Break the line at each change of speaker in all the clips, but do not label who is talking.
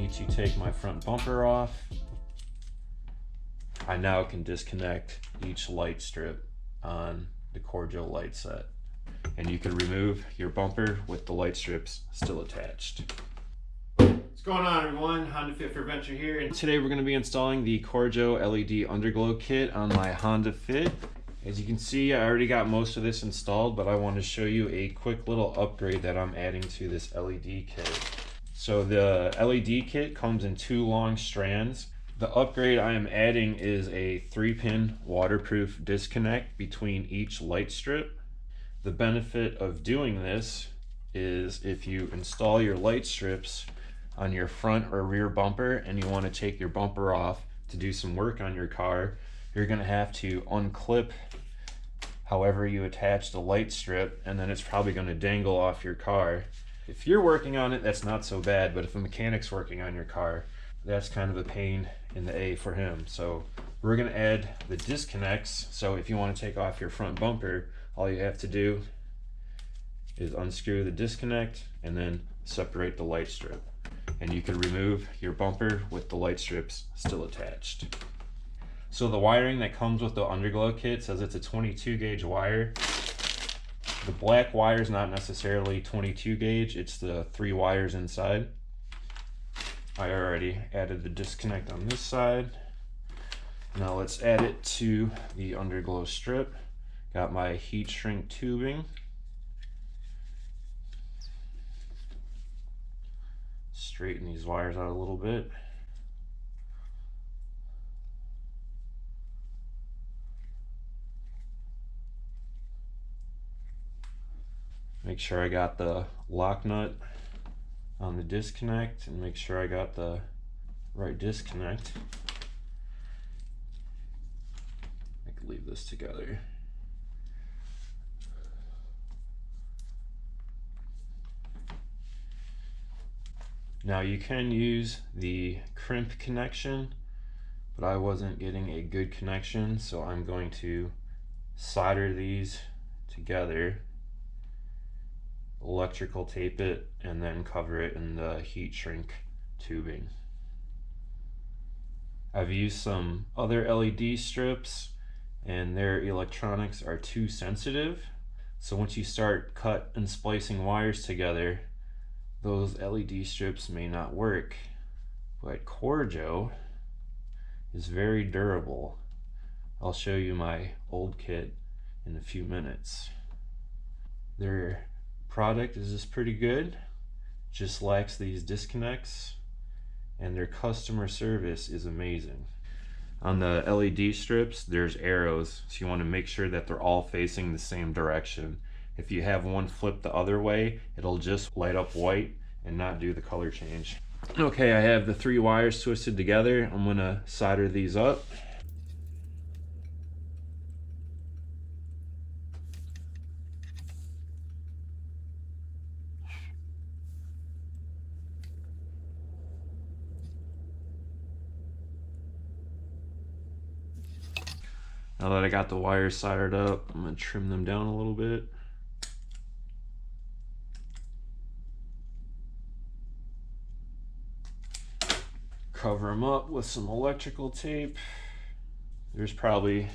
need to take my front bumper off. I now can disconnect each light strip on the Korjo light set. And you can remove your bumper with the light strips still attached. What's going on, everyone? Honda Fit for Adventure here. And today we're going to be installing the Korjo LED Underglow kit on my Honda Fit. As you can see, I already got most of this installed, but I want to show you a quick little upgrade that I'm adding to this LED kit. So the LED kit comes in 2 long strands. The upgrade I am adding is a 3-pin waterproof disconnect between each light strip. The benefit of doing this is if you install your light strips on your front or rear bumper and you want to take your bumper off to do some work on your car, you're going to have to unclip however you attach the light strip, and then it's probably going to dangle off your car. If you're working on it, that's not so bad, but if a mechanic's working on your car, that's kind of a pain in the A for him. So we're going to add the disconnects. So if you want to take off your front bumper, all you have to do is unscrew the disconnect and then separate the light strip. And you can remove your bumper with the light strips still attached. So the wiring that comes with the Underglow kit says it's a 22 gauge wire. The black wire is not necessarily 22 gauge, it's the 3 wires inside. I already added the disconnect on this side. Now let's add it to the Underglow strip. Got my heat shrink tubing. Straighten these wires out a little bit. Make sure I got the lock nut on the disconnect and make sure I got the right disconnect. I can leave this together. Now you can use the crimp connection, but I wasn't getting a good connection, so I'm going to solder these together, electrical tape it, and then cover it in the heat shrink tubing. I've used some other LED strips and their electronics are too sensitive, so once you start cut and splicing wires together, those LED strips may not work. But Korjo is very durable. I'll show you my old kit in a few minutes. Their product is just pretty good, just lacks these disconnects, and their customer service is amazing. On the LED strips, there's arrows, so you want to make sure that they're all facing the same direction. If you have one flipped the other way, it'll just light up white and not do the color change. Okay, I have the 3 wires twisted together. I'm gonna solder these up. Now that I got the wires soldered up, I'm gonna trim them down a little bit. Cover them up with some electrical tape. There's probably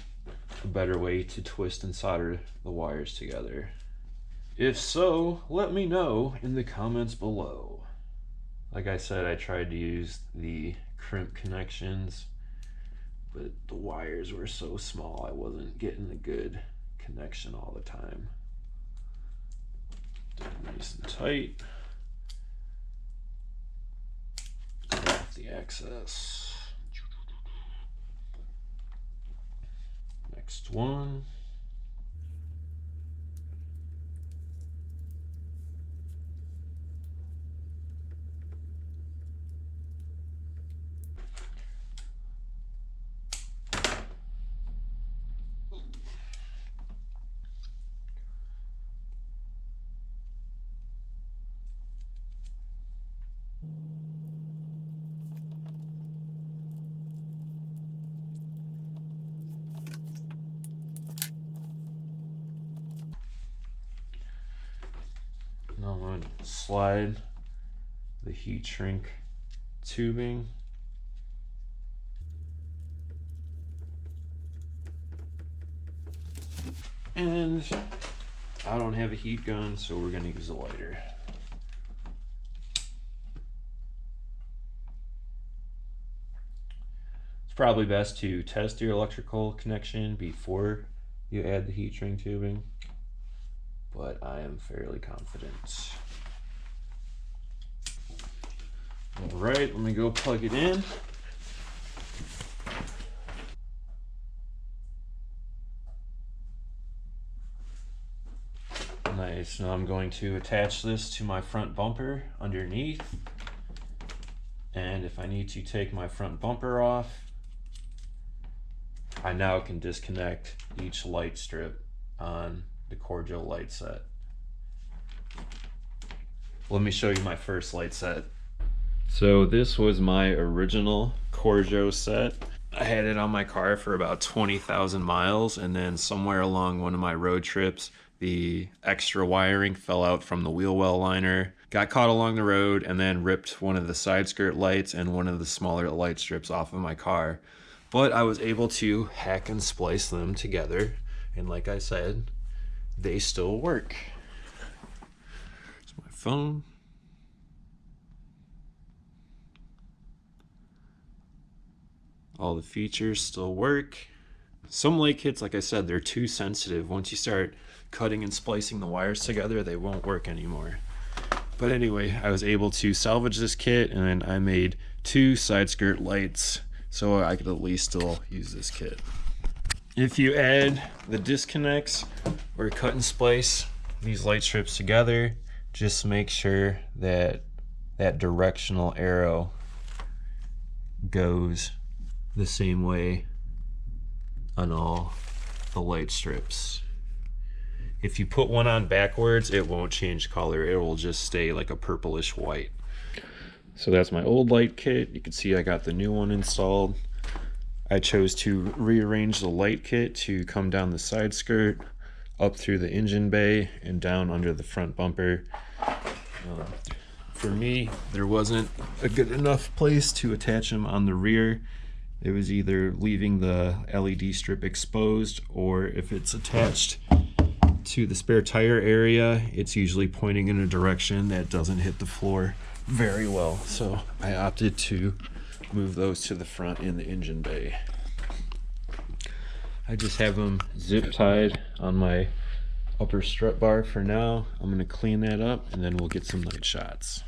a better way to twist and solder the wires together. If so, let me know in the comments below. Like I said, I tried to use the crimp connections, but the wires were so small I wasn't getting a good connection all the time. Nice and tight. Cut off the excess. Next one. Now I'm going to slide the heat shrink tubing. And I don't have a heat gun, so we're gonna use a lighter. It's probably best to test your electrical connection before you add the heat shrink tubing, but I am fairly confident. All right, let me go plug it in. Nice, now I'm going to attach this to my front bumper underneath. And if I need to take my front bumper off, I now can disconnect each light strip on the Korjo light set. Let me show you my first light set. So this was my original Korjo set. I had it on my car for about 20,000 miles, and then somewhere along one of my road trips, the extra wiring fell out from the wheel well liner, got caught along the road, and then ripped one of the side skirt lights and one of the smaller light strips off of my car. But I was able to hack and splice them together, and like I said, they still work. Here's my phone. All the features still work. Some light kits, like I said, they're too sensitive. Once you start cutting and splicing the wires together, they won't work anymore. But anyway, I was able to salvage this kit, and then I made 2 side skirt lights so I could at least still use this kit. If you add the disconnects or cut and splice these light strips together, just make sure that that directional arrow goes the same way on all the light strips. If you put one on backwards, it won't change color. It will just stay like a purplish white. So that's my old light kit. You can see I got the new one installed. I chose to rearrange the light kit to come down the side skirt, up through the engine bay, and down under the front bumper. For me, there wasn't a good enough place to attach them on the rear. It was either leaving the LED strip exposed, or if it's attached to the spare tire area, it's usually pointing in a direction that doesn't hit the floor very well. So I opted to move those to the front in the engine bay. I just have them zip tied on my upper strut bar for now. I'm going to clean that up, and then we'll get some night shots.